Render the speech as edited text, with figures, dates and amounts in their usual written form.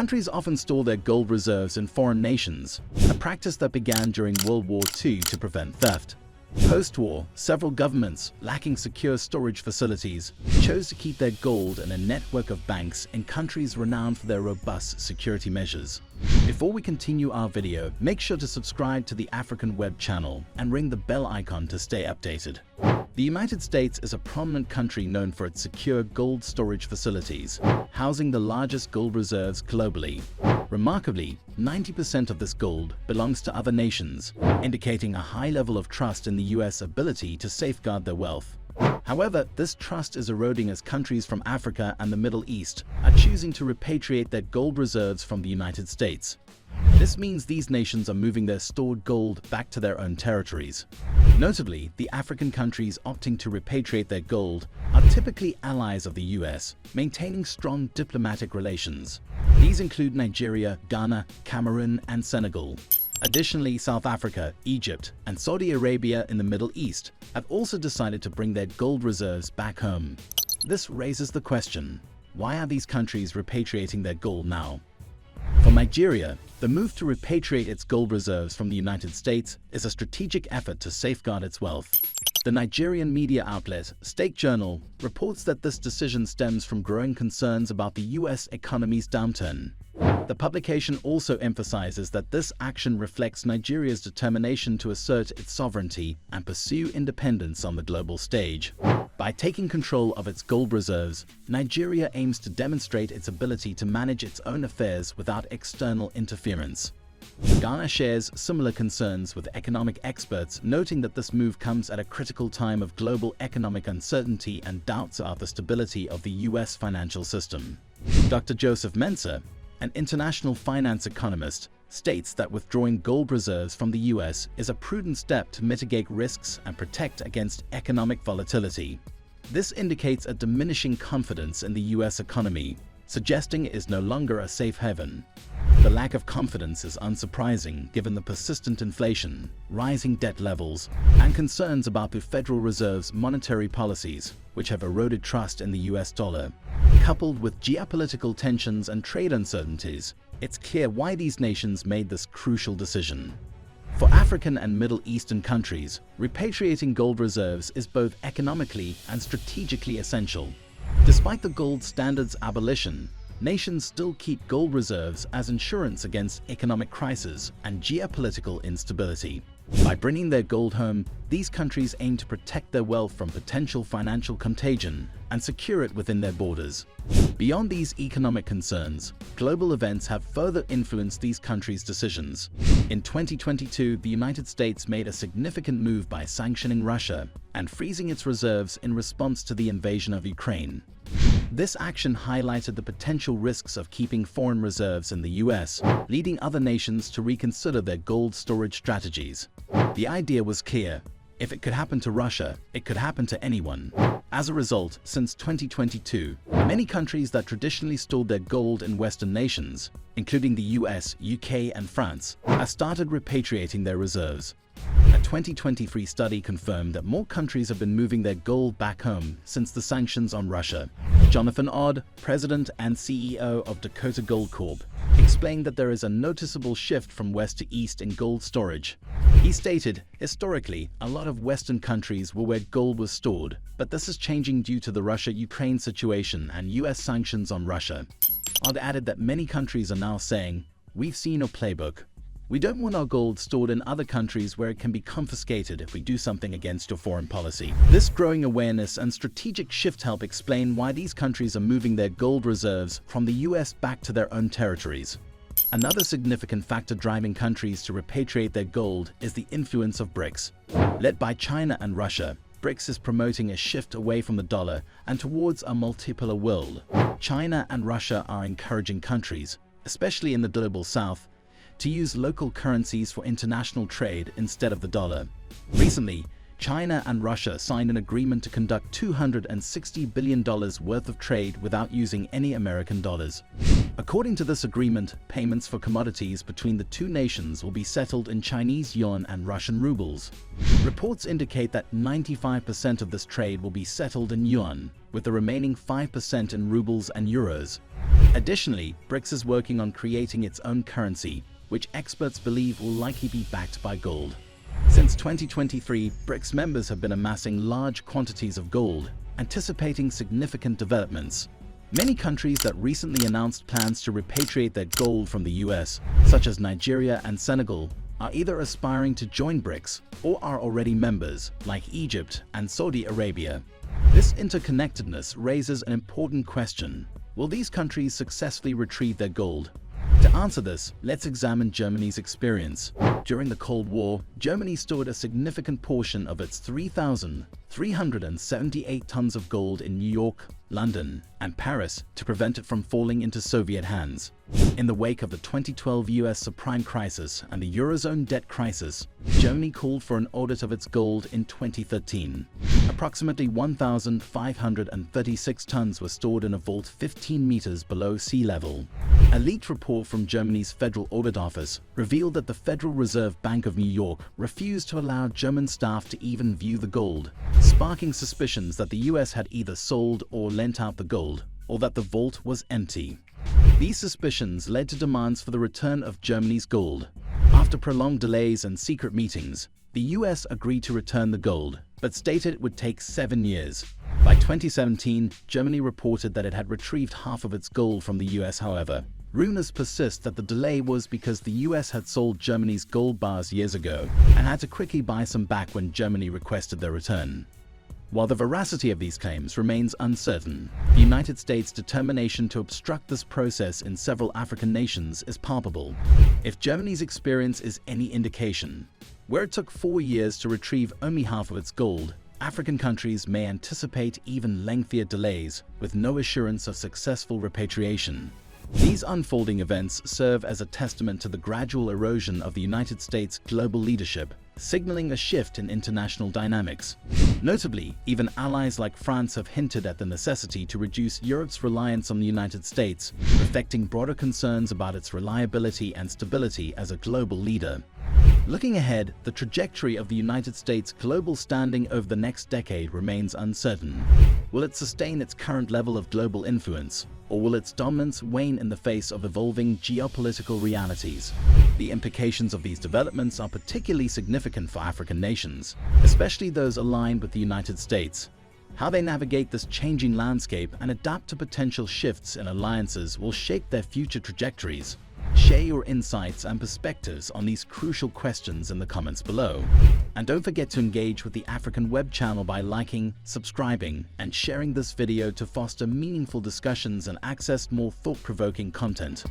Countries often store their gold reserves in foreign nations, a practice that began during World War II to prevent theft. Post-war, several governments, lacking secure storage facilities, chose to keep their gold in a network of banks in countries renowned for their robust security measures. Before we continue our video, make sure to subscribe to the African Web channel and ring the bell icon to stay updated. The United States is a prominent country known for its secure gold storage facilities, housing the largest gold reserves globally. Remarkably, 90% of this gold belongs to other nations, indicating a high level of trust in the U.S. ability to safeguard their wealth. However, this trust is eroding as countries from Africa and the Middle East are choosing to repatriate their gold reserves from the United States. This means these nations are moving their stored gold back to their own territories. Notably, the African countries opting to repatriate their gold are typically allies of the U.S., maintaining strong diplomatic relations. These include Nigeria, Ghana, Cameroon, and Senegal. Additionally, South Africa, Egypt, and Saudi Arabia in the Middle East have also decided to bring their gold reserves back home. This raises the question, why are these countries repatriating their gold now? For Nigeria, the move to repatriate its gold reserves from the United States is a strategic effort to safeguard its wealth. The Nigerian media outlet, State Journal, reports that this decision stems from growing concerns about the U.S. economy's downturn. The publication also emphasizes that this action reflects Nigeria's determination to assert its sovereignty and pursue independence on the global stage. By taking control of its gold reserves, Nigeria aims to demonstrate its ability to manage its own affairs without external interference. Ghana shares similar concerns with economic experts, noting that this move comes at a critical time of global economic uncertainty and doubts about the stability of the U.S. financial system. Dr. Joseph Mensah, an international finance economist, states that withdrawing gold reserves from the U.S. is a prudent step to mitigate risks and protect against economic volatility. This indicates a diminishing confidence in the U.S. economy, suggesting it is no longer a safe haven. The lack of confidence is unsurprising given the persistent inflation, rising debt levels, and concerns about the Federal Reserve's monetary policies, which have eroded trust in the U.S. dollar. Coupled with geopolitical tensions and trade uncertainties, it's clear why these nations made this crucial decision. For African and Middle Eastern countries, repatriating gold reserves is both economically and strategically essential. Despite the gold standard's abolition, nations still keep gold reserves as insurance against economic crisis and geopolitical instability. By bringing their gold home, these countries aim to protect their wealth from potential financial contagion and secure it within their borders. Beyond these economic concerns, global events have further influenced these countries' decisions. In 2022, the United States made a significant move by sanctioning Russia and freezing its reserves in response to the invasion of Ukraine. This action highlighted the potential risks of keeping foreign reserves in the U.S., leading other nations to reconsider their gold storage strategies. The idea was clear. If it could happen to Russia, it could happen to anyone. As a result, since 2022, many countries that traditionally stored their gold in Western nations, including the U.S., U.K., and France, have started repatriating their reserves. A 2023 study confirmed that more countries have been moving their gold back home since the sanctions on Russia. Jonathan Odd, president and CEO of Dakota Gold Corp., explained that there is a noticeable shift from west to east in gold storage. He stated, historically, a lot of Western countries were where gold was stored, but this is changing due to the Russia-Ukraine situation and U.S. sanctions on Russia. Odd added that many countries are now saying, "We've seen a playbook. We don't want our gold stored in other countries where it can be confiscated if we do something against your foreign policy." This growing awareness and strategic shift help explain why these countries are moving their gold reserves from the U.S. back to their own territories. Another significant factor driving countries to repatriate their gold is the influence of BRICS. Led by China and Russia, BRICS is promoting a shift away from the dollar and towards a multipolar world. China and Russia are encouraging countries, especially in the global south, to use local currencies for international trade instead of the dollar. Recently, China and Russia signed an agreement to conduct $260 billion worth of trade without using any American dollars. According to this agreement, payments for commodities between the two nations will be settled in Chinese yuan and Russian rubles. Reports indicate that 95% of this trade will be settled in yuan, with the remaining 5% in rubles and euros. Additionally, BRICS is working on creating its own currency, which experts believe will likely be backed by gold. Since 2023, BRICS members have been amassing large quantities of gold, anticipating significant developments. Many countries that recently announced plans to repatriate their gold from the US, such as Nigeria and Senegal, are either aspiring to join BRICS or are already members, like Egypt and Saudi Arabia. This interconnectedness raises an important question. Will these countries successfully retrieve their gold? To answer this, let's examine Germany's experience. During the Cold War, Germany stored a significant portion of its 3,378 tons of gold in New York, London, and Paris to prevent it from falling into Soviet hands. In the wake of the 2012 U.S. subprime crisis and the Eurozone debt crisis, Germany called for an audit of its gold in 2013. Approximately 1,536 tons were stored in a vault 15 meters below sea level. A leaked report from Germany's Federal Audit Office revealed that the Federal Reserve Bank of New York refused to allow German staff to even view the gold, sparking suspicions that the U.S. had either sold or lent out the gold, or that the vault was empty. These suspicions led to demands for the return of Germany's gold. After prolonged delays and secret meetings, the U.S. agreed to return the gold, but stated it would take 7 years. By 2017, Germany reported that it had retrieved half of its gold from the U.S. However, rumors persist that the delay was because the U.S. had sold Germany's gold bars years ago and had to quickly buy some back when Germany requested their return. While the veracity of these claims remains uncertain, the United States' determination to obstruct this process in several African nations is palpable. If Germany's experience is any indication, where it took 4 years to retrieve only half of its gold, African countries may anticipate even lengthier delays with no assurance of successful repatriation. These unfolding events serve as a testament to the gradual erosion of the United States' global leadership, signaling a shift in international dynamics. Notably, even allies like France have hinted at the necessity to reduce Europe's reliance on the United States, reflecting broader concerns about its reliability and stability as a global leader. Looking ahead, the trajectory of the United States' global standing over the next decade remains uncertain. Will it sustain its current level of global influence, or will its dominance wane in the face of evolving geopolitical realities? The implications of these developments are particularly significant for African nations, especially those aligned with the United States. How they navigate this changing landscape and adapt to potential shifts in alliances will shape their future trajectories. Share your insights and perspectives on these crucial questions in the comments below. And don't forget to engage with the African Web channel by liking, subscribing, and sharing this video to foster meaningful discussions and access more thought-provoking content.